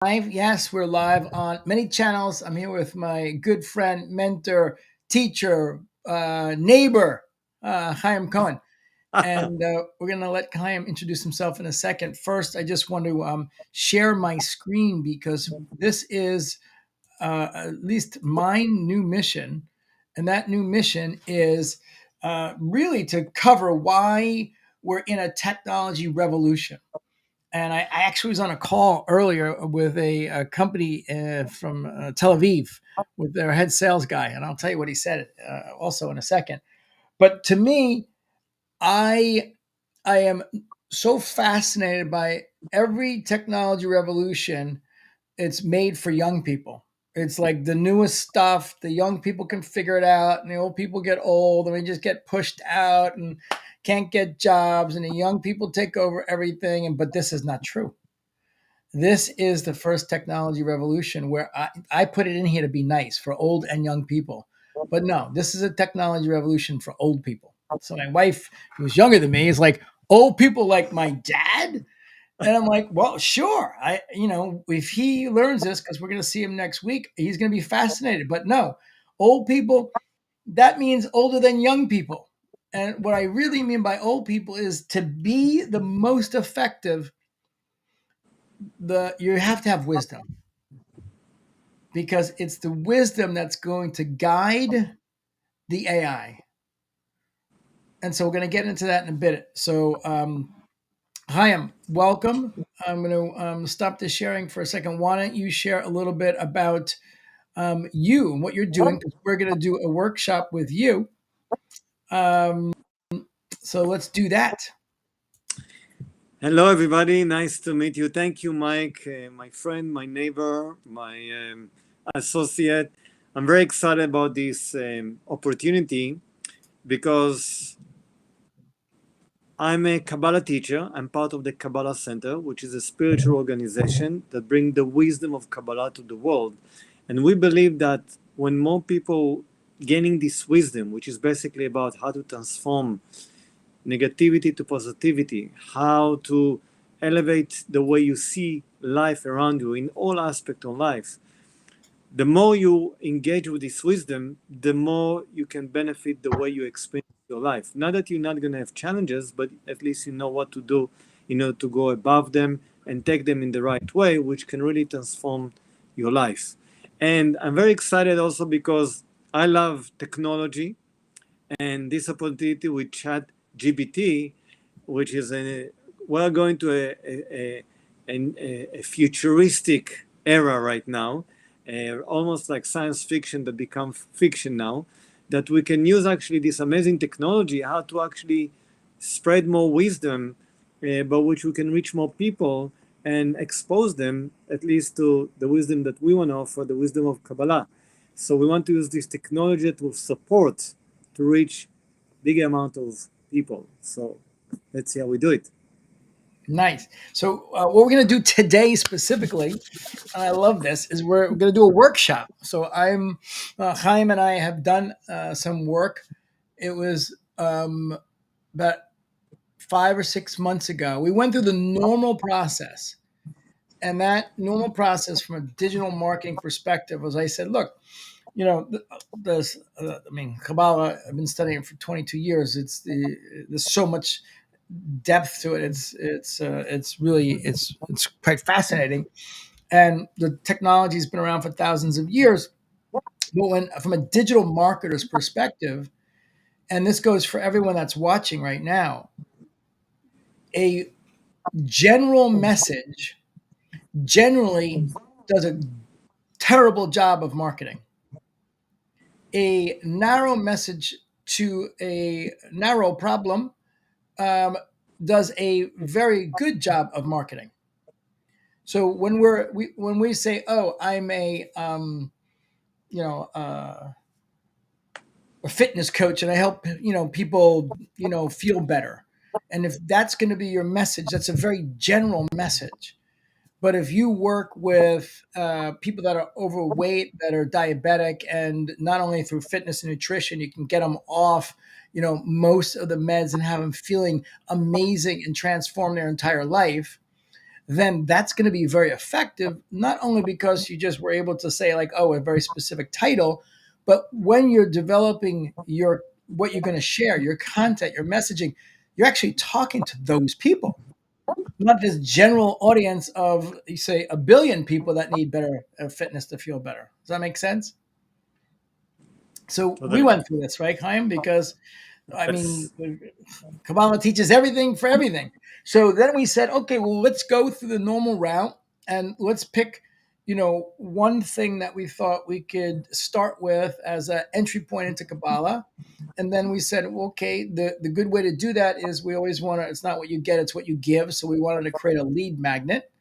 Live. Yes, we're live on many channels. I'm here with my good friend, mentor, teacher, neighbor, Chaim Cohen. And we're going to let Chaim introduce himself in a second. First, I just want to share my screen because this is at least my new mission. And that new mission is really to cover why we're in a technology revolution. And I actually was on a call earlier with a company from Tel Aviv with their head sales guy, and I'll tell you what he said also in a second. But to me, I I am so fascinated by every technology revolution. It's made for young people. It's like the newest stuff. The young people can figure it out, and the old people get old, and we just get pushed out and can't get jobs, and the young people take over everything. And but this is not true. This is the first technology revolution where I put it in here to be nice for old and young people. But no, this is a technology revolution for old people. So my wife, who's younger than me, is like, old people like my dad? And I'm like, well, sure. If he learns this, because we're going to see him next week, he's going to be fascinated. But no, old people, that means older than young people. And what I really mean by old people is to be the most effective, you have to have wisdom because it's the wisdom that's going to guide the AI. And so we're going to get into that in a bit. So, Chaim, welcome. I'm going to stop the sharing for a second. Why don't you share a little bit about you and what you're doing? Because we're going to do a workshop with you. Um, so let's do that. Hello, everybody. Nice to meet you. Thank you, Mike, my friend, my neighbor, my associate. I'm very excited about this opportunity because I'm a Kabbalah teacher. I'm part of the Kabbalah Center, which is a spiritual organization that brings the wisdom of Kabbalah to the world. And we believe that when more people gaining this wisdom, which is basically about how to transform negativity to positivity, how to elevate the way you see life around you in all aspects of life. The more you engage with this wisdom, the more you can benefit the way you experience your life. Not that you're not going to have challenges, but at least you know what to do in order to go above them and take them in the right way, which can really transform your life. And I'm very excited also because I love technology and this opportunity with ChatGPT, which is we're going to a futuristic era right now, almost like science fiction that becomes fiction now, that we can use actually this amazing technology, how to actually spread more wisdom, by which we can reach more people and expose them at least to the wisdom that we want to offer, the wisdom of Kabbalah. So we want to use this technology that will support to reach big amount of people. So let's see how we do it. Nice. So, what we're going to do today specifically, and I love this, is we're going to do a workshop. So, Chaim and I have done some work. It was about 5 or 6 months ago. We went through the normal process. And that normal process from a digital marketing perspective was I said, look, Kabbalah, I've been studying it for 22 years. There's so much depth to it. It's quite fascinating, and the technology's been around for thousands of years. But when from a digital marketer's perspective, and this goes for everyone that's watching right now, a general message generally does a terrible job of marketing. A narrow message to a narrow problem does a very good job of marketing. So when we say, "Oh, I'm you know a fitness coach and I help people feel better," and if that's going to be your message, that's a very general message. But if you work with people that are overweight, that are diabetic, and not only through fitness and nutrition, you can get them off, most of the meds and have them feeling amazing and transform their entire life, then that's going to be very effective, not only because you just were able to say, like, oh, a very specific title, but when you're developing your what you're going to share, your content, your messaging, you're actually talking to those people, not this general audience of, you say, a billion people that need better fitness to feel better. Does that make sense? So we Totally. went through this, right, Chaim? Because I mean, Yes. Kabbalah teaches everything for everything. So then we said, okay, well, let's go through the normal route and let's pick, one thing that we thought we could start with as an entry point into Kabbalah. And then we said, well, okay, the good way to do that is we always want to, it's not what you get, it's what you give. So we wanted to create a lead magnet.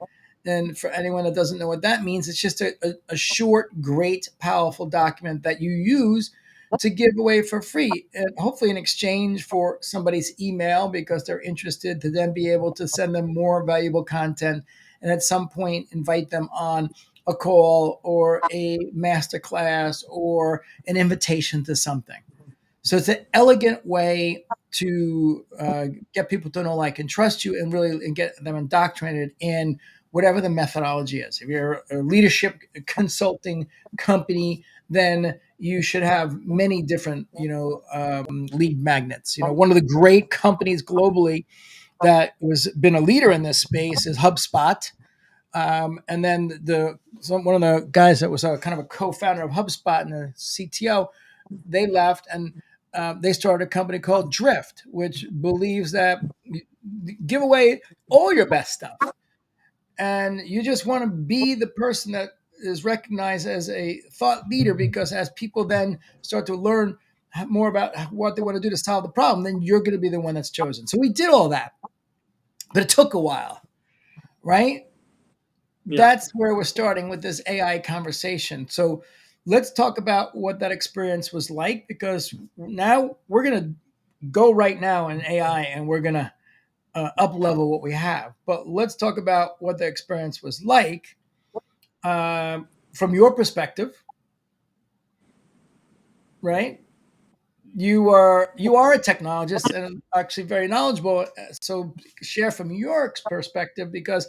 And for anyone that doesn't know what that means, it's just a short, great, powerful document that you use to give away for free, and hopefully in exchange for somebody's email because they're interested, to then be able to send them more valuable content, and at some point invite them on a call or a masterclass or an invitation to something. So it's an elegant way to get people to know, like, and trust you, and really and get them indoctrinated in whatever the methodology is. If you're a leadership consulting company, then you should have many different, lead magnets. One of the great companies globally that was been a leader in this space is HubSpot. And then one of the guys that was a kind of a co-founder of HubSpot and the CTO, they left, and they started a company called Drift, which believes that you give away all your best stuff, and you just want to be the person that is recognized as a thought leader, because as people then start to learn more about what they want to do to solve the problem, then you're going to be the one that's chosen. So we did all that, but it took a while, right? Yeah. That's where we're starting with this AI conversation. So let's talk about what that experience was like, because now we're going to go right now in AI and we're going to up level what we have. But let's talk about what the experience was like from your perspective, right? You are a technologist and actually very knowledgeable. So share from your perspective, because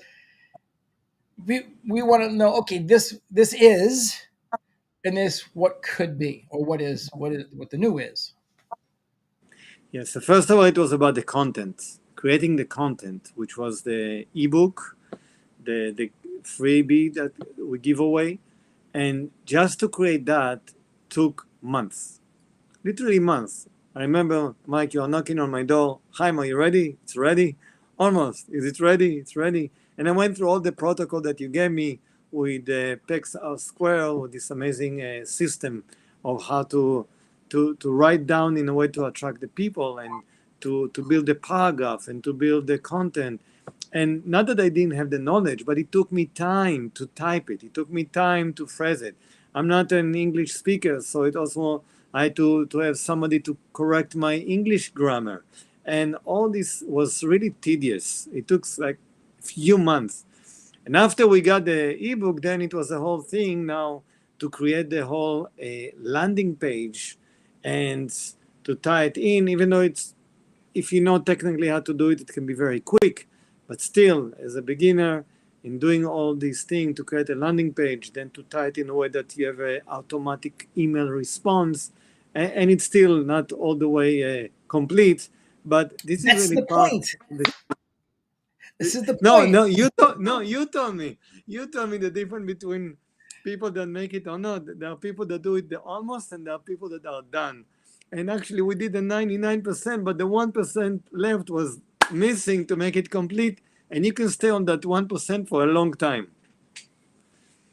we want to know. Okay, this is, and this what could be, or what the new is. Yes. So first of all, it was about the content, creating the content, which was the ebook, the freebie that we give away, and just to create that took months, literally months. I remember, Mike, you're knocking on my door. Hi, are you ready? It's ready. Almost. Is it ready? It's ready. And I went through all the protocol that you gave me with the PEX Square, with this amazing system of how to write down in a way to attract the people, and to build the paragraph and to build the content. And not that I didn't have the knowledge, but it took me time to type it. It took me time to phrase it. I'm not an English speaker, so it also I had to have somebody to correct my English grammar. And all this was really tedious. It took like a few months. And after we got the ebook, then it was a whole thing now to create the whole landing page and to tie it in, even though it's, if you know technically how to do it, it can be very quick. But still, as a beginner, in doing all these things to create a landing page, then to tie it in a way that you have an automatic email response, and it's still not all the way complete. But this is That's really the part point. of the. This is the No, point. no, you told no, you told me. You told me the difference between people that make it or not. There are people that do it the almost, and there are people that are done. And actually, we did the 99%, but the 1% left was missing to make it complete. And you can stay on that 1% for a long time.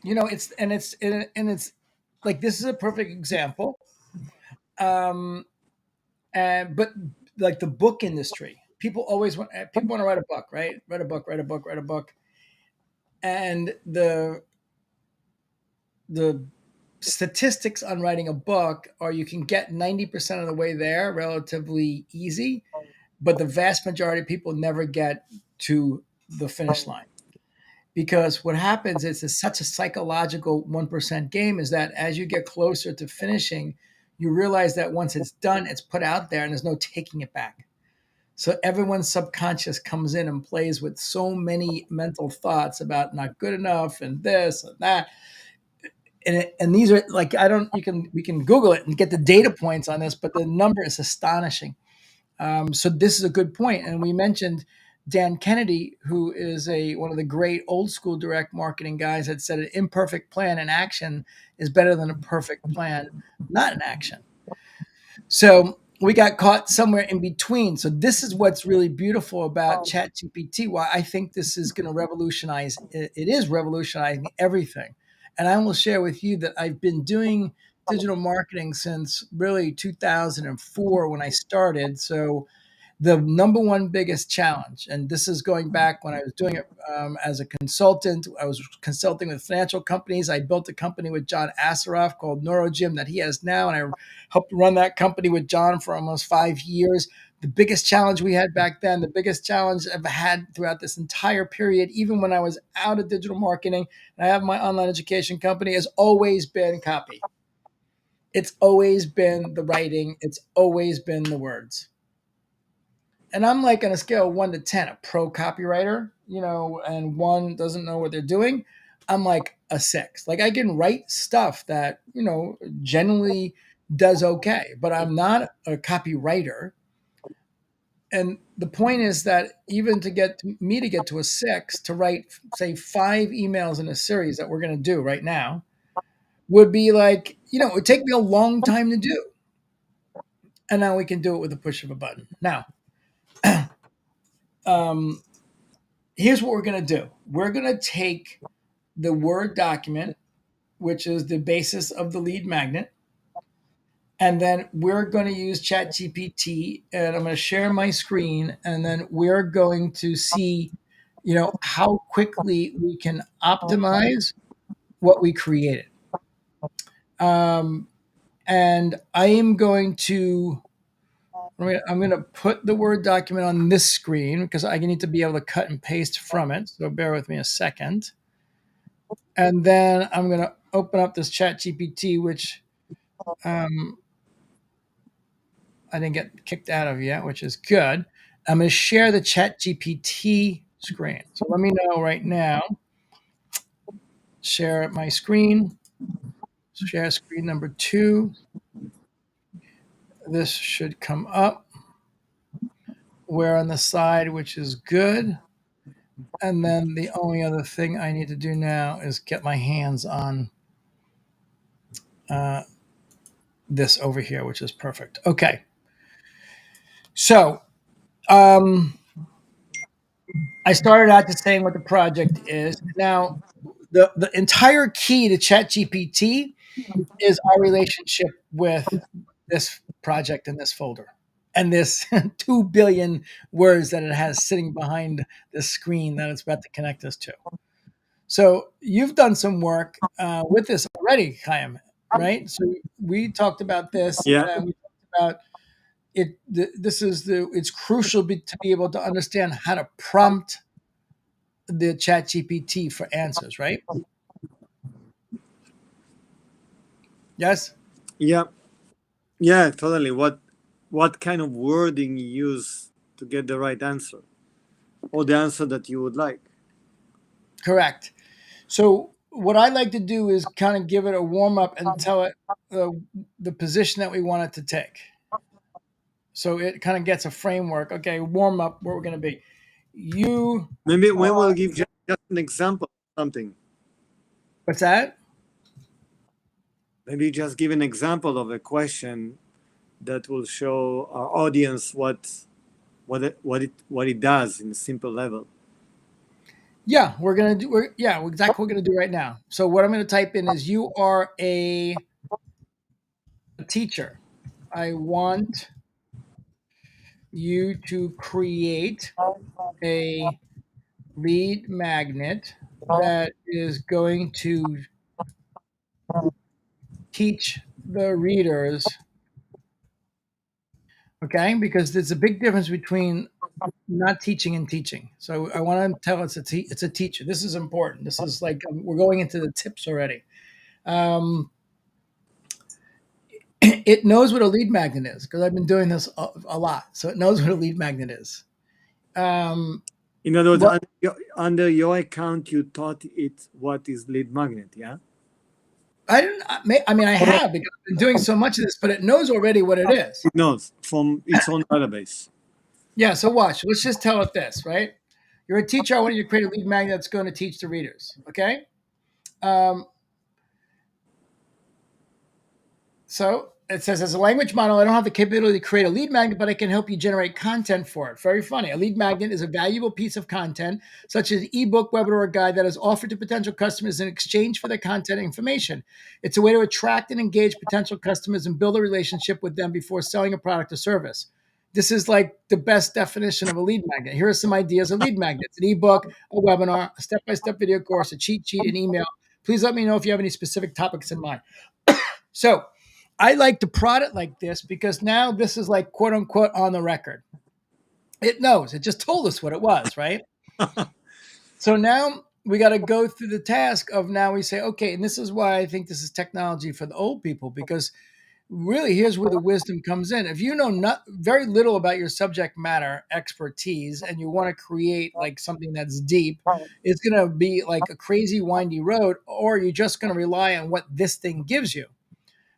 It's like, this is a perfect example. Um, but like the book industry, people want to write a book, right? Write a book, write a book, write a book, and the statistics on writing a book are you can get 90% of the way there relatively easy, but the vast majority of people never get to the finish line. Because what happens is it's such a psychological 1% game, is that as you get closer to finishing, you realize that once it's done, it's put out there and there's no taking it back. So everyone's subconscious comes in and plays with so many mental thoughts about not good enough and this and that. And these are like, I don't, you can, we can Google it and get the data points on this, but the number is astonishing. So this is a good point. And we mentioned Dan Kennedy, who is one of the great old school direct marketing guys, that said an imperfect plan in action is better than a perfect plan not in action. So we got caught somewhere in between. So this is what's really beautiful about ChatGPT. Why I think this is going to revolutionize. It is revolutionizing everything. And I will share with you that I've been doing digital marketing since really 2004 when I started. So the number one biggest challenge, and this is going back when I was doing it as a consultant. I was consulting with financial companies. I built a company with John Asseroff called NeuroGym that he has now, and I helped run that company with John for almost 5 years. The biggest challenge we had back then, the biggest challenge I've had throughout this entire period, even when I was out of digital marketing and I have my online education company, has always been copy. It's always been the writing. It's always been the words. And I'm like on a scale of 1 to 10, a pro copywriter, and one doesn't know what they're doing. I'm like a 6. Like I can write stuff that, generally does okay, but I'm not a copywriter. And the point is that even to get me to get to a 6, to write, say, 5 emails in a series that we're going to do right now would be like, it would take me a long time to do. And now we can do it with a push of a button. Now, um, here's what we're going to do. We're going to take the Word document, which is the basis of the lead magnet, and then we're going to use ChatGPT, and I'm going to share my screen, and then we're going to see, how quickly we can optimize what we created. Um, and I am going to I'm going to put the Word document on this screen because I need to be able to cut and paste from it. So bear with me a second. And then I'm going to open up this Chat GPT, which um, I didn't get kicked out of yet, which is good. I'm going to share the Chat GPT screen. So let me know right now. Share my screen. Share screen number 2. This should come up. We're on the side, which is good. And then the only other thing I need to do now is get my hands on uh, this over here, which is perfect. Okay. So I started out just saying what the project is. Now, the entire key to ChatGPT is our relationship with this project in this folder and this 2 billion words that it has sitting behind the screen that it's about to connect us to. So you've done some work with this already, Chaim, right? So we talked about this. Yeah, We talked about it. It's crucial to be able to understand how to prompt the Chat GPT for answers, right? Yes. yeah, yeah, totally. What kind of wording you use to get the right answer or the answer that you would like? Correct. So what I like to do is kind of give it a warm up and tell it uh, the position that we want it to take. So it kind of gets a framework. Okay, warm up where we're going to be. You Maybe we are, will give just an example of something. what's that? Maybe just give an example of a question that will show our audience what it does in a simple level. Yeah, exactly what we're gonna do right now. So what I'm gonna type in is you are a teacher. I want you to create a lead magnet that is going to teach the readers, okay? Because there's a big difference between not teaching and teaching. So I want to tell it's a teacher. This is important. This is like we're going into the tips already. Um, It knows what a lead magnet is because I've been doing this a lot. So it knows what a lead magnet is. Um, In other words, what under your account, you taught it what is lead magnet, yeah? I didn't. I mean, I have because I've been doing so much of this, but it knows already what it is. It knows from its own database. Yeah. So watch. Let's just tell it this, right? You're a teacher. I want you to create a lead magnet that's going to teach the readers. Okay. Um, So it says, as a language model, I don't have the capability to create a lead magnet, but I can help you generate content for it. Very funny. A lead magnet is a valuable piece of content, such as an ebook, webinar, or guide that is offered to potential customers in exchange for their content information. It's a way to attract and engage potential customers and build a relationship with them before selling a product or service. This is like the best definition of a lead magnet. Here are some ideas of lead magnets: an ebook, a webinar, a step by step video course, a cheat sheet, an email. Please let me know if you have any specific topics in mind. So I like to prod it like this because now this is like quote unquote on the record. It knows. It just told us what it was, right? So now we got to go through the task of now we say, okay, and this is why I think this is technology for the old people because really here's where the wisdom comes in. If you know not very little about your subject matter expertise and you want to create like something that's deep, it's going to be like a crazy windy road, or you're just going to rely on what this thing gives you.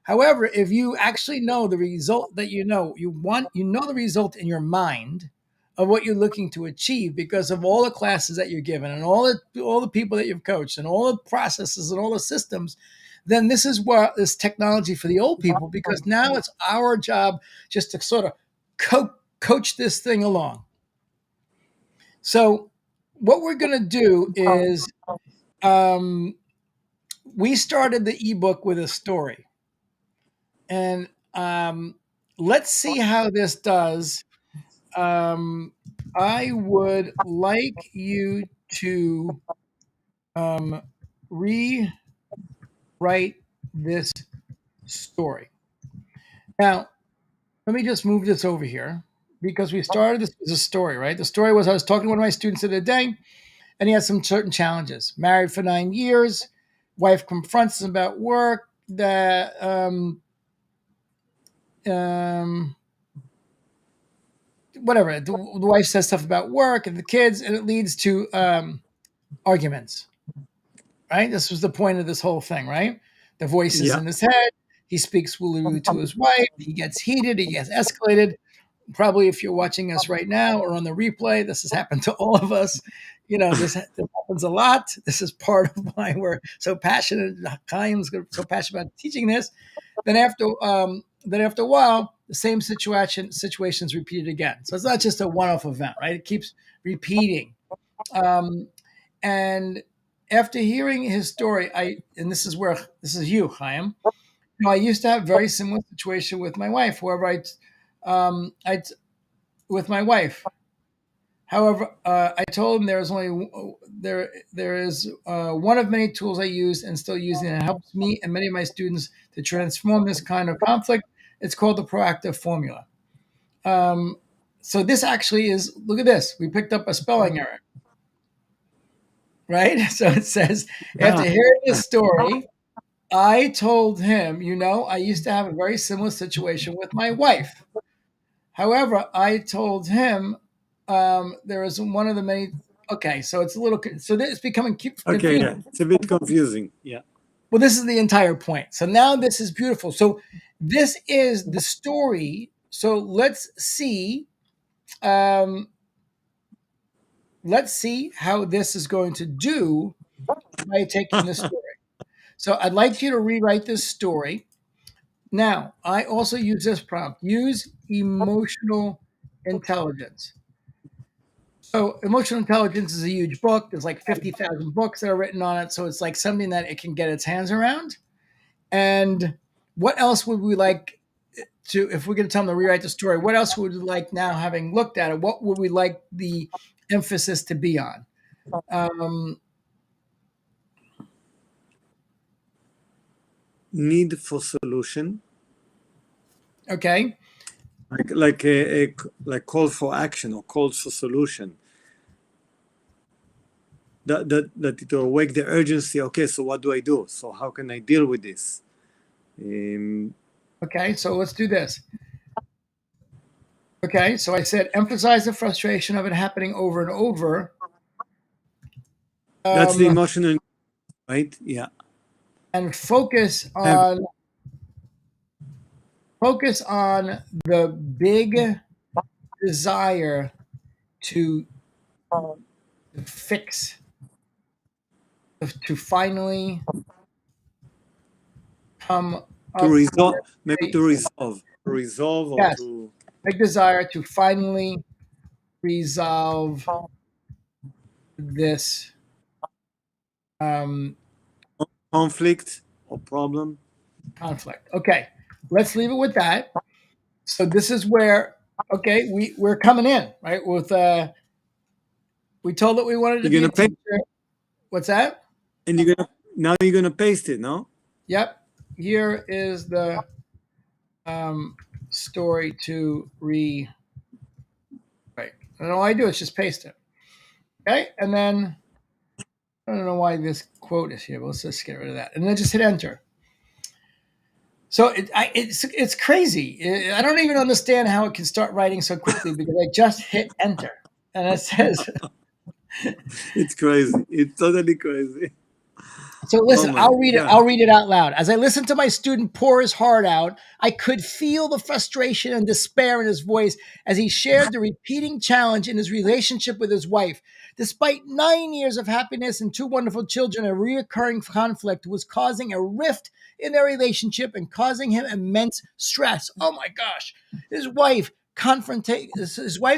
However, if you actually know the result that you know the result in your mind of what you're looking to achieve because of all the classes that you're given and all the people that you've coached and all the processes and all the systems, then this is what this technology for the old people because now it's our job just to sort of coach this thing along. So what we're going to do is um, we started the ebook with a story. And let's see how this does. Um, I would like you to rewrite this story. Now, let me just move this over here because we started this as a story, right? The story was I was talking to one of my students the other day, and he has some certain challenges. Married for 9 years, wife confronts him about work. That um, whatever the wife says stuff about work and the kids and it leads to arguments, right? This was the point of this whole thing, right? The voices Yeah. in his head. He speaks wooly to his wife. He gets heated. He gets escalated. Probably if you're watching us right now or on the replay, this has happened to all of us. This happens a lot. This is part of why we're so passionate. Chaim's so passionate about teaching this. Then after a while, the same situation's repeated again. So it's not just a one-off event, right? It keeps repeating. Um, and after hearing his story, and this is you, Chaim. I used to have a very similar situation with my wife. I with my wife. However, I told him there is one of many tools I use and still using that helps me and many of my students to transform this kind of conflict. It's called the proactive formula. Um, so this actually is look at this. We picked up a spelling error, right? So it says after Yeah. hearing this story, I told him, I used to have a very similar situation with my wife. However, I told him there is one of the many. Okay, so it's a little. So it's becoming Okay, confusing. yeah. It's a bit confusing. Yeah. Well, this is the entire point. So now this is beautiful. So this is the story. So Um, let's see how this is going to do by taking this story. So I'd like you to rewrite this story. Now, I also use this prompt: use emotional intelligence. So, emotional intelligence is a huge book. There's like 50,000 books that are written on it. So, it's like something that it can get its hands around. And what else would we like if we're going to tell them to rewrite the story, what else would we like now, having looked at it, what would we like the emphasis to be on? Um, Need for solution, okay. like a like call for action or calls for solution. That it will awake the urgency. Okay, so what do I do? So how can I deal with this? Um, Okay, so let's do this. Okay, so I said emphasize the frustration of it happening over and over. That's the Um, emotional, right? Yeah. and Have focus on the big desire to fix, to finally come to up with resolve, maybe a, to resolve or yes, to big desire to finally resolve this um, conflict or problem. conflict. Okay, let's leave it with that. So this is where, okay, we're coming in, right? With we told that we wanted to You're be a gonna paste, teacher. What's that? and you're gonna paste it, no? Yep. Here is the story to rewrite. And all I do is just paste it. Okay, and then I don't know why this quote is here, but let's just get rid of that, and then just hit enter. So it's crazy. I don't even understand how it can start writing so quickly because I just hit enter, and it says. It's crazy. It's totally crazy. So Oh listen, my I'll read it. god. I'll read it out loud. As I listened to my student pour his heart out, I could feel the frustration and despair in his voice as he shared the repeating challenge in his relationship with his wife. Despite 9 years of happiness and two wonderful children, a reoccurring conflict was causing a rift in their relationship and causing him immense stress. Oh my gosh. His wife's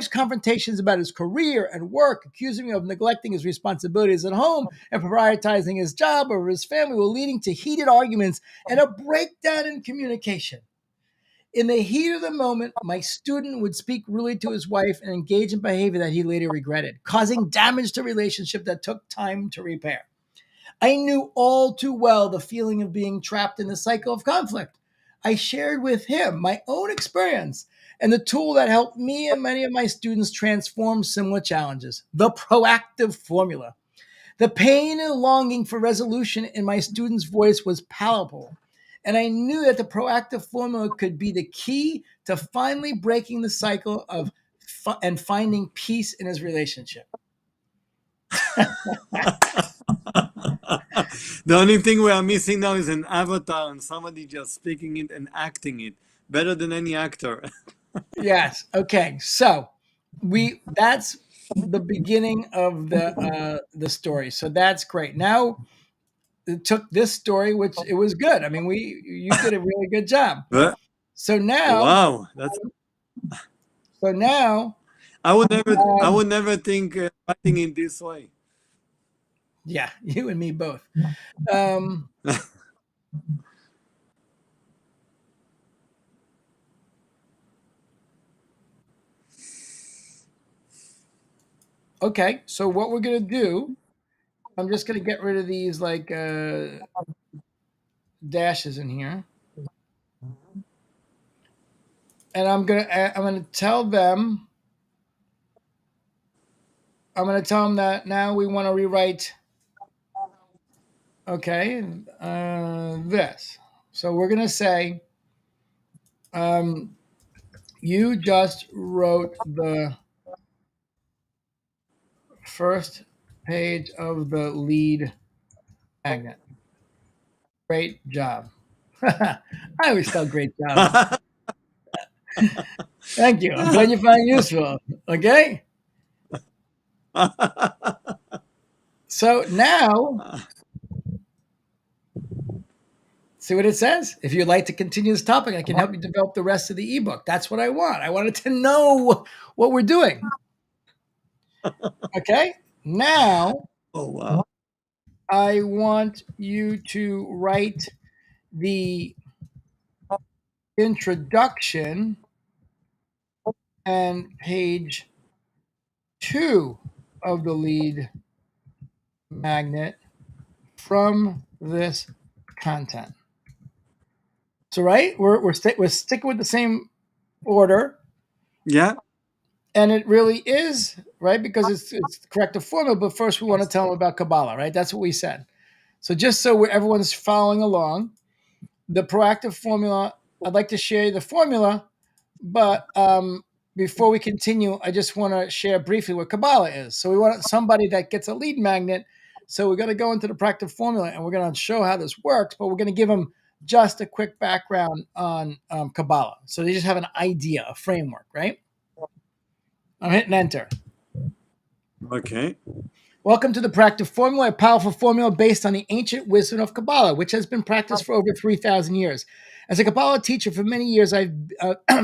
confrontations about his career and work, accusing him of neglecting his responsibilities at home and prioritizing his job over his family, were leading to heated arguments and a breakdown in communication. In the heat of the moment, my student would speak rudely to his wife and engage in behavior that he later regretted, causing damage to relationship that took time to repair. I knew all too well the feeling of being trapped in the cycle of conflict. I shared with him my own experience and the tool that helped me and many of my students transform similar challenges, the proactive formula. The pain and longing for resolution in my student's voice was palpable, and I knew that the proactive formula could be the key to finally breaking the cycle of and finding peace in his relationship. The only thing we are missing now is an avatar and somebody just speaking it and acting it better than any actor. Yes. Okay. So we that's the beginning of the story. So that's great. Now it took this story, which it was good. I mean, we you did a really good job. But So now, wow, that's so now, I um, would never think writing in this way. yeah, you and me both. Um, okay. So what we're gonna do? I'm just gonna get rid of these like dashes in here, and I'm gonna tell them. I'm gonna tell them that now we want to rewrite. Okay, this. So we're gonna say um, you just wrote the first page of the lead magnet. Great job. I always tell great job. Thank you. I'm glad you found it useful. Okay. So now, see what it says? If you'd like to continue this topic, I can help you develop the rest of the ebook. That's what I want. I wanted to know what we're doing. Okay. Now, Oh wow. I want you to write the introduction and page 2 of the lead magnet from this content. So, right, we're sticking with the same order, Yeah. and it really is right because it's the corrective formula. But first, we want to tell them about Kabbalah, right? That's what we said. So, just so everyone's following along, the proactive formula. I'd like to share the formula, but before we continue, I just want to share briefly what Kabbalah is. So we want somebody that gets a lead magnet. So we're going to go into the practice formula and we're going to show how this works, but we're going to give them just a quick background on Kabbalah. So they just have an idea, a framework, right? I'm hitting enter. Okay. Welcome to the Practice Formula, a powerful formula based on the ancient wisdom of Kabbalah, which has been practiced for over 3,000 years. As a Kabbalah teacher for many years, I've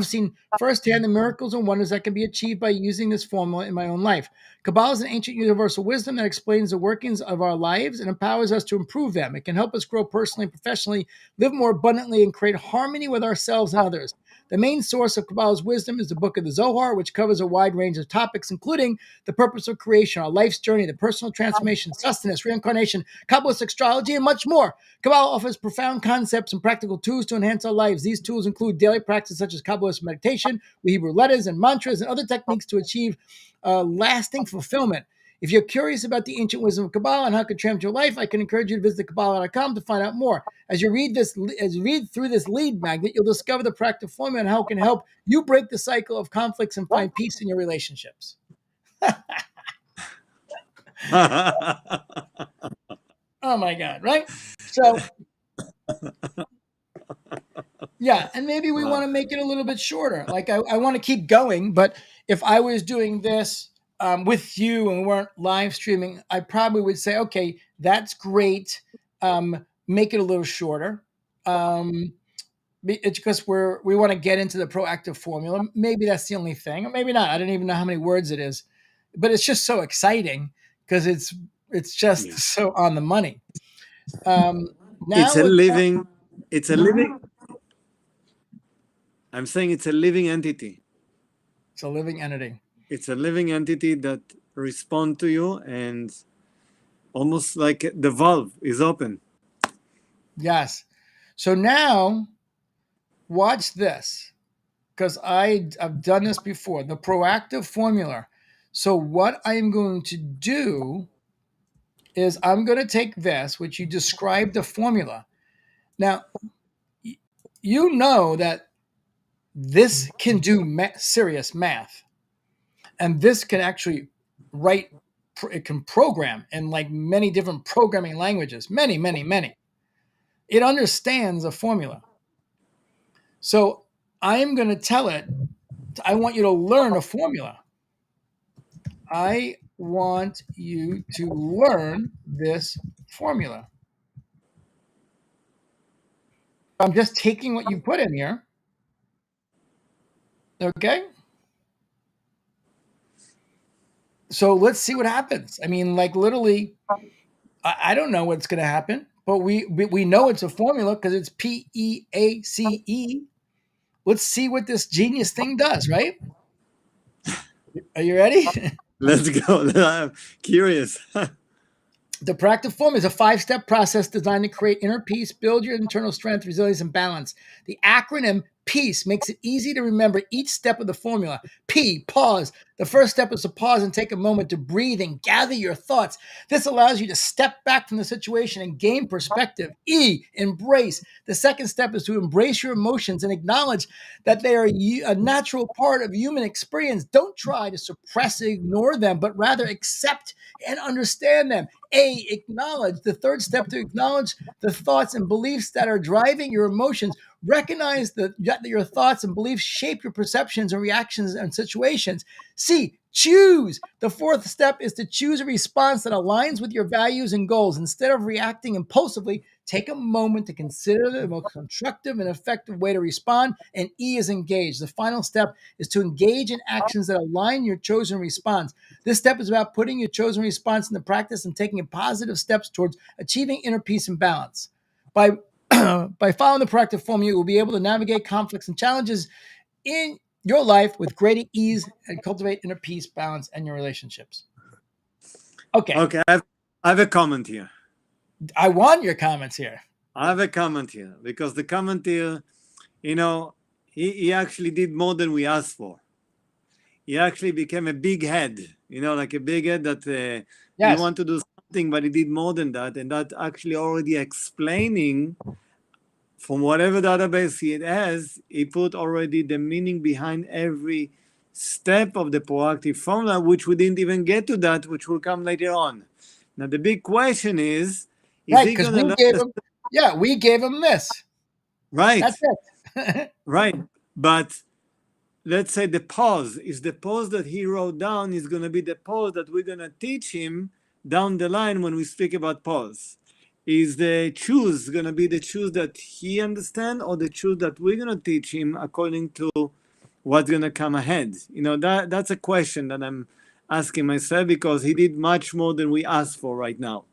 seen firsthand the miracles and wonders that can be achieved by using this formula in my own life. Kabbalah is an ancient universal wisdom that explains the workings of our lives and empowers us to improve them. It can help us grow personally and professionally, live more abundantly, and create harmony with ourselves and others. The main source of Kabbalah's wisdom is the book of the Zohar, which covers a wide range of topics, including the purpose of creation, our life's journey, the personal transformation, sustenance, reincarnation, Kabbalistic astrology, and much more. Kabbalah offers profound concepts and practical tools to enhance our lives. These tools include daily practices such as Kabbalist meditation, with Hebrew letters and mantras, and other techniques to achieve lasting fulfillment. If you're curious about the ancient wisdom of Kabbalah and how it could transform your life, I can encourage you to visit Kabbalah.com to find out more. As you read through this lead magnet, you'll discover the practical formula and how it can help you break the cycle of conflicts and find peace in your relationships. Oh my God, right? So, yeah, and maybe we want to make it a little bit shorter. Like, I want to keep going, but if I was doing this with you and we weren't live streaming, I probably would say, okay, that's great. Make it a little shorter. It's because we want to get into the proactive formula. Maybe that's the only thing, or maybe not. I don't even know how many words it is, but it's just so exciting because it's just so on the money. It's Now a living. It's a living. I'm saying it's a living entity. it's a living entity. It's a living entity that responds to you, and almost like the valve is open. Yes. So now watch this because I've done this before. The proactive formula. So what I'm going to do is I'm going to take this, which you described the formula. Now, you know that this can do serious math, and this can actually write. It can program in like many different programming languages, many, many, many. It understands a formula. So I'm going to tell it, I want you to learn a formula. I want you to learn this formula. I'm just taking what you put in here. Okay. So let's see what happens. I mean, like literally, I don't know what's going to happen, but we know it's a formula because it's PEACE. Let's see what this genius thing does, right? Are you ready? Let's go. I'm curious. The practice form is a 5-step process designed to create inner peace, build your internal strength, resilience, and balance. The acronym PEACE makes it easy to remember each step of the formula. P, pause. The first step is to pause and take a moment to breathe and gather your thoughts. This allows you to step back from the situation and gain perspective. E, embrace. The second step is to embrace your emotions and acknowledge that they are a natural part of human experience. Don't try to suppress and ignore them, but rather accept and understand them. A, acknowledge. The third step to acknowledge the thoughts and beliefs that are driving your emotions. Recognize that your thoughts and beliefs shape your perceptions and reactions and situations. C, choose. The fourth step is to choose a response that aligns with your values and goals. Instead of reacting impulsively, take a moment to consider the most constructive and effective way to respond. And E is engage. The final step is to engage in actions that align your chosen response. This step is about putting your chosen response into practice and taking positive steps towards achieving inner peace and balance. By by following the proactive formula, you will be able to navigate conflicts and challenges in your life with greater ease and cultivate inner peace, balance, and your relationships. Okay. Okay, I have a comment here. I want your comments here. I have a comment here because the comment here, he actually did more than we asked for. He actually became a big head, like a big head that he Yes. wanted to do something, but he did more than that. And that actually already explaining from whatever database he has, he put already the meaning behind every step of the proactive formula, which we didn't even get to that, which will come later on. Now the big question is Right, he because gonna we learn gave the him, yeah, we gave him this. right, That's it. right? But let's say the pause is the pause that he wrote down is going to be the pause that we're going to teach him down the line when we speak about pause. Is the choose going to be the choose that he understand or the choose that we're going to teach him according to what's going to come ahead? That's a question that I'm asking myself because he did much more than we asked for right now.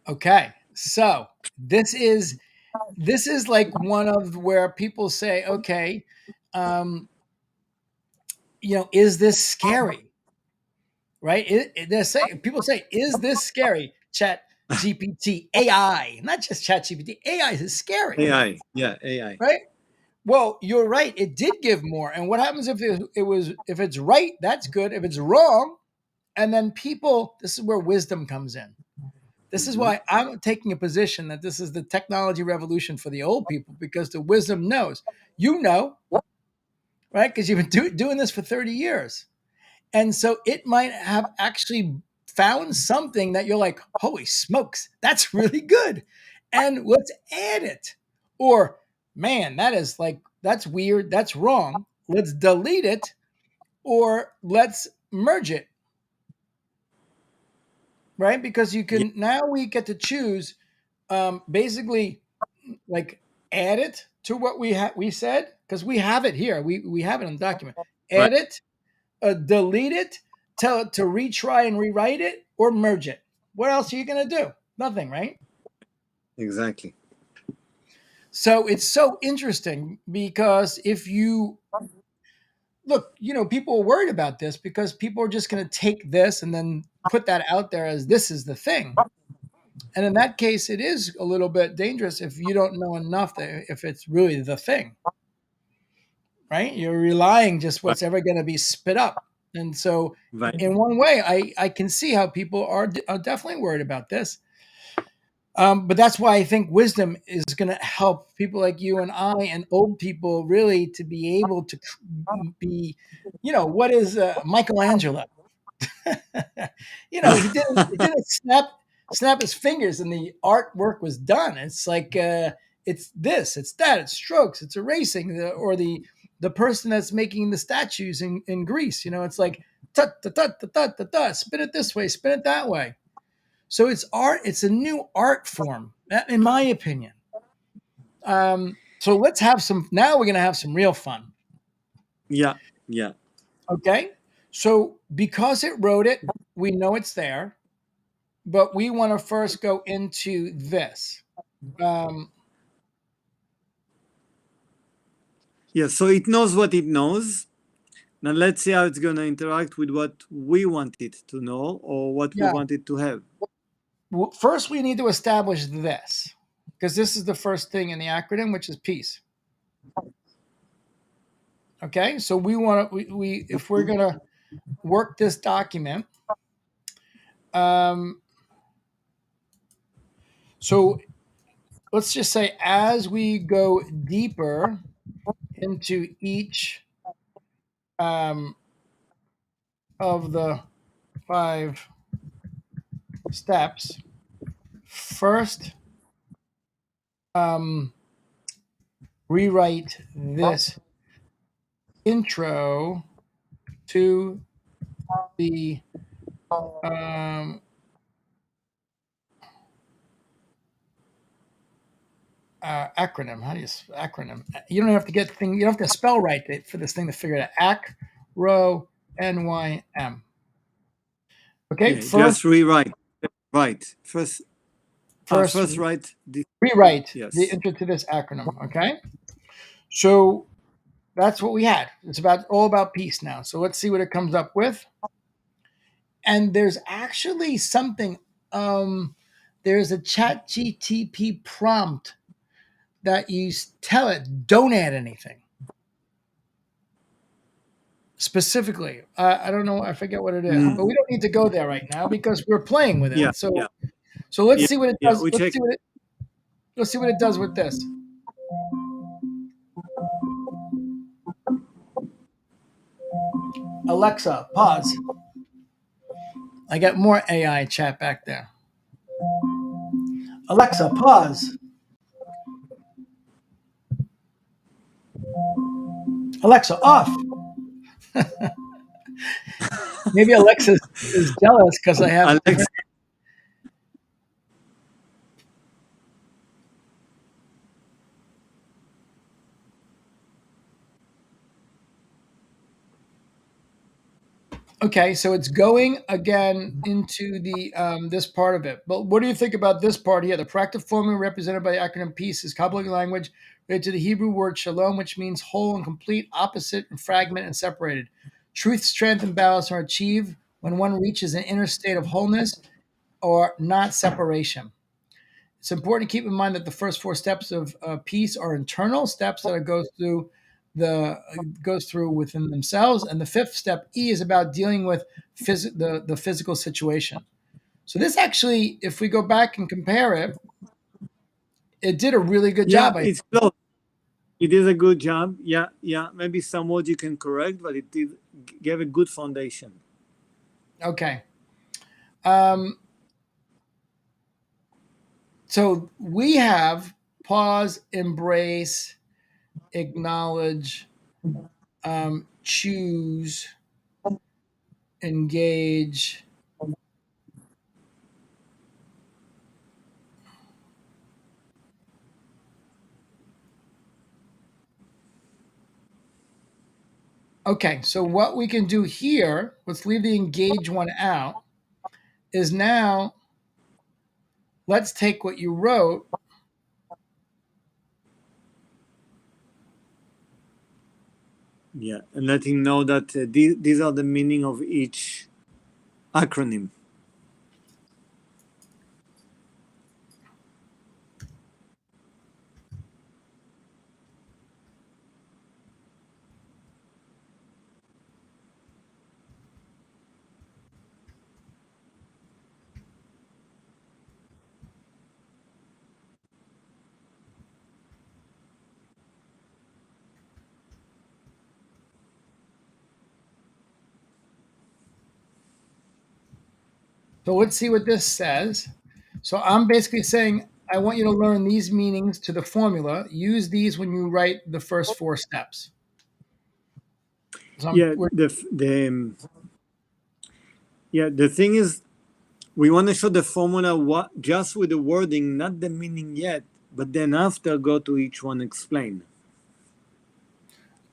Okay, so this is like one of where people say, okay, um, is this scary? Right? People say, is this scary? Chat GPT, AI, not just Chat GPT, AI is scary, AI, yeah, AI, right? Well, you're right. It did give more. And what happens if it's right? That's good. If it's wrong, and then people, this is where wisdom comes in. This is mm-hmm. why I'm taking a position that this is the technology revolution for the old people because the wisdom knows, right? Because you've been doing this for 30 years. And so it might have actually found something that you're like, holy smokes, that's really good. And let's add it. Or, man, that's weird. That's wrong. Let's delete it or let's merge it, right? Because Yeah, now we get to choose basically like add it to what we said because we have it here. We have it on the document. right, Add it, delete it, tell it to retry and rewrite it, or merge it. What else are you going to do? Nothing, right? exactly, So it's so interesting because if you look, people are worried about this because people are just going to take this and then put that out there as this is the thing. And in that case, it is a little bit dangerous if you don't know enough that if it's really the thing, right? You're relying just right, what's ever going to be spit up. And so, right, in one way, I can see how people are definitely worried about this. But that's why I think wisdom is going to help people like you and I and old people really to be able to be, what is Michelangelo? He didn't snap his fingers and the artwork was done. It's like it's this, it's that, it's strokes, it's erasing, or the person that's making the statues in Greece. It's like tut tut tut tut tut tut, tut, spin it this way, spin it that way. So it's art. It's a new art form, in my opinion. So let's have some. Now we're going to have some real fun. yeah, yeah. Okay. So because it wrote it, we know it's there, but we want to first go into this. Um, Yeah, so it knows what it knows. Now let's see how it's going to interact with what we want it to know or what we yeah. want it to have. Well, first, we need to establish this because this is the first thing in the acronym, which is peace. Okay. So we want to, we if we're going to work this document, um, so let's just say as we go deeper into each um, of the 5 steps, first um, rewrite this intro to the um, acronym. How do you acronym? You don't have to get thing. You don't have to spell right for this thing to figure it out. Acronym. Okay, Yeah, just rewrite. Right. first First write this. rewrite the Yes. intro to this acronym. Okay, so that's what we had. It's all about peace now. So let's see what it comes up with. And there's actually something. Um, there's a ChatGPT prompt that you tell it don't add anything specifically. I don't know. I forget what it is, but Mm. we don't need to go there right now because we're playing with Yeah, it. So yeah, so let's yeah, see what it yeah. does. We check. Let's see what it does with this. Alexa, pause. I got more AI chat back there. Alexa, pause. Alexa, off. Maybe Alexa is jealous because I have Alex, different. Okay, so it's going again into the this part of it. But what do you think about this part here? The practice formula represented by the acronym PEACE is Kabbalah language related to the Hebrew word shalom, which means whole and complete, opposite and fragment and separated. Truth, strength, and balance are achieved when one reaches an inner state of wholeness or not separation. It's important to keep in mind that the first four steps of peace are internal steps that go through goes through within themselves, and the fifth step E is about dealing with the physical situation. So this actually, if we go back and compare it, it did a really good yeah, job. it's close. It is a good job. Yeah, yeah. Maybe some words you can correct, but it did gave a good foundation. Okay. Um, so we have pause, embrace, acknowledge, choose, engage. Okay, so what we can do here, let's leave the engage one out, is now let's take what you wrote. Yeah, and let him know that these are the meaning of each acronym. So let's see what this says. So I'm basically saying I want you to learn these meanings to the formula. Use these when you write the first four steps. So Yeah, the thing is, we want to show the formula what just with the wording, not the meaning yet, but then after go to each one explain.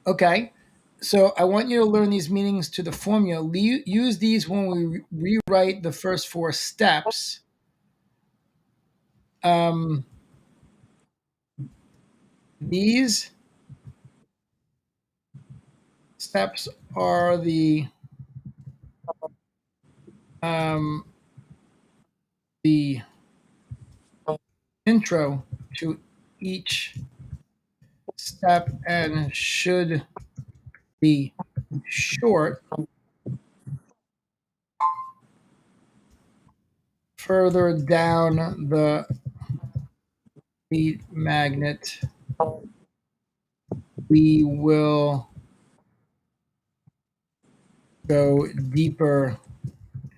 okay. So I want you to learn these meanings to the formula. Use these when we rewrite the first four steps. Um, these steps are um, the intro to each step and should be short. Further down the lead magnet, we will go deeper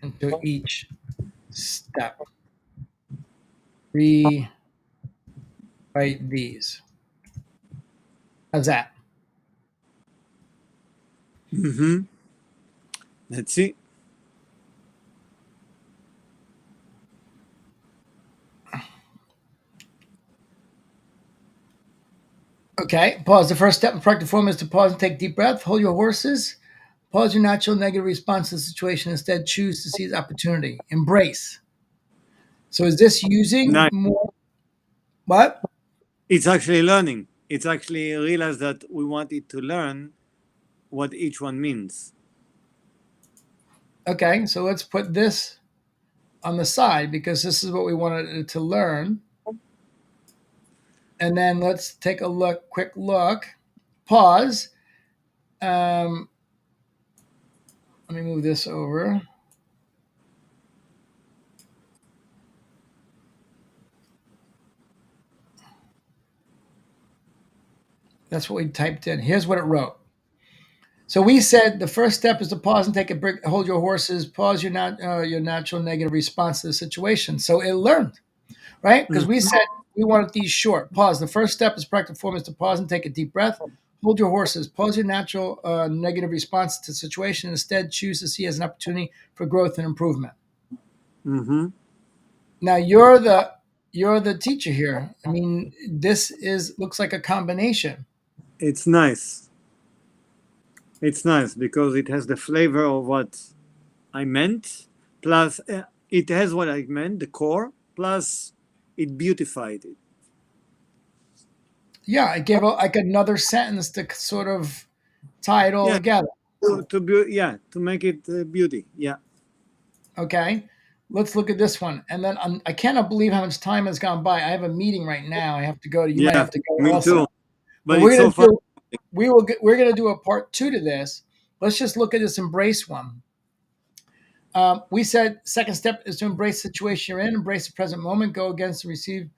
into each step. Rewrite these. How's that? Mm-hmm. Let's see. Okay, pause. The first step in practice form is to pause and take deep breath. Hold your horses. Pause your natural negative response to the situation. Instead, choose to seize opportunity. Embrace. So is this using Nice. more? What? It's actually learning. It's actually realize that we want it to learn what each one means. Okay, so let's put this on the side because this is what we wanted it to learn. And then let's take a quick look. Pause. Um, let me move this over. That's what we typed in. Here's what it wrote. So we said the first step is to pause and take a break, hold your horses, pause your natural negative response to the situation. So it learned, right? Because we Mhm. said we wanted these short. Pause. The first step is practical form is to pause and take a deep breath. Hold your horses. Pause your natural negative response to the situation. Instead, choose to see as an opportunity for growth and improvement. Mhm. Now you're the teacher here. I mean, this is looks like a combination. It's nice. It's nice because it has the flavor of what I meant, plus it has what I meant, the core, plus it beautified it. Yeah, I gave like another sentence to sort of tie it all Yeah, together. yeah, to make it beauty. Yeah, Okay, let's look at this one, and then I cannot believe how much time has gone by. I have a meeting right now. I have to go to. You might yeah, have to go me also, too. but But it's we're so gonna fun. do. We're gonna do a part two to this. Let's just look at this embrace one. We said second step is to embrace the situation you're in, embrace the present moment, go against and receive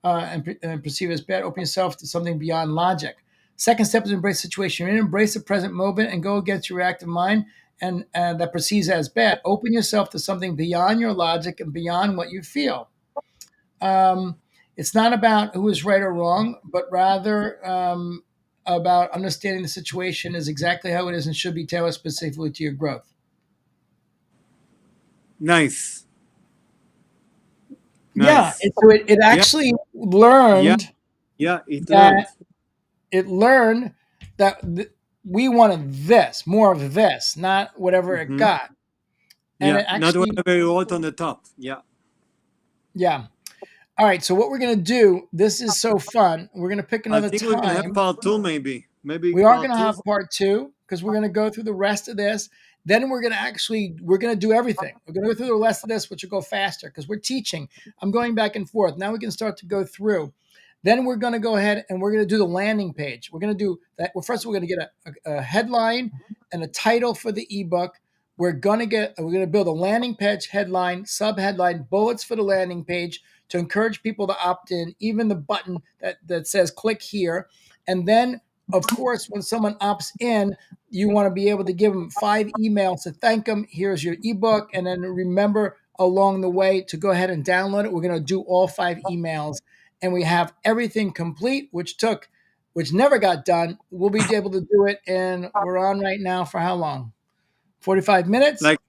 and perceive as bad. Open yourself to something beyond logic. Second step is embrace the situation you're in, embrace the present moment, and go against your reactive mind and that perceives as bad. Open yourself to something beyond your logic and beyond what you feel. Um, it's not about who is right or wrong, but rather about understanding the situation is exactly how it is and should be tailored specifically to your growth. Nice, Yeah, nice. it Yeah, actually yeah, learned yeah. It that learned. it learned that we wanted this, more of this, not whatever it Hmm. got. And Yeah, it not actually, whatever you wrote on the top. Yeah, yeah. All right, so what we're gonna do, this is so fun. We're gonna pick I another think we can have time. part two, maybe. Maybe We are part going to two. have part two because we're going to go through the rest of this. Then we're going to do everything. We're going to go through the rest of this, which will go faster because we're teaching. I'm going back and forth. Now we can start to go through. Then we're going to go ahead and we're going to do the landing page. We're going to do that. Well, first we're going to get a headline and a title for the ebook. We're going to build a landing page, headline, sub headline, bullets for the landing page to encourage people to opt in, even the button that says click here. And then of course, when someone opts in, you want to be able to give them 5 emails to thank them. Here's your ebook. And then remember along the way to go ahead and download it. We're going to do all 5 emails and we have everything complete, which never got done. We'll be able to do it. And we're on right now for how long? 45 minutes? Like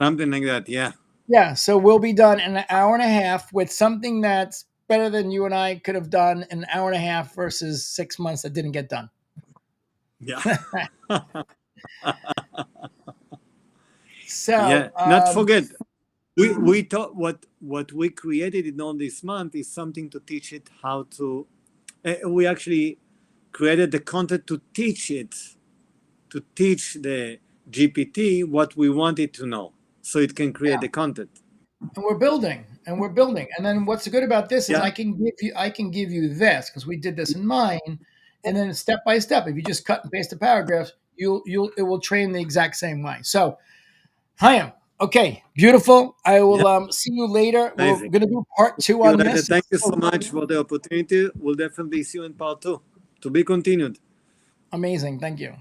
something like that. Yeah, Yeah. So we'll be done in an hour and a half with something that's better than you and I could have done in an hour and a half versus 6 months that didn't get done. yeah, yeah. So, Not forget. We thought what we created in all this month is something to teach it how to. We actually created the content to teach it, to teach the GPT what we want it to know, so it can create the content. and we're building. And then what's good about this is Yeah, I can give you this because we did this in mine, and then step by step. If you just cut and paste the paragraphs, you'll it will train the exact same way. So, Chaim, okay, beautiful. I yeah, will see you later. We're amazing. gonna do part two You on later. this. Thank you so much for the opportunity. We'll definitely see you in part two. To be continued. Amazing, thank you.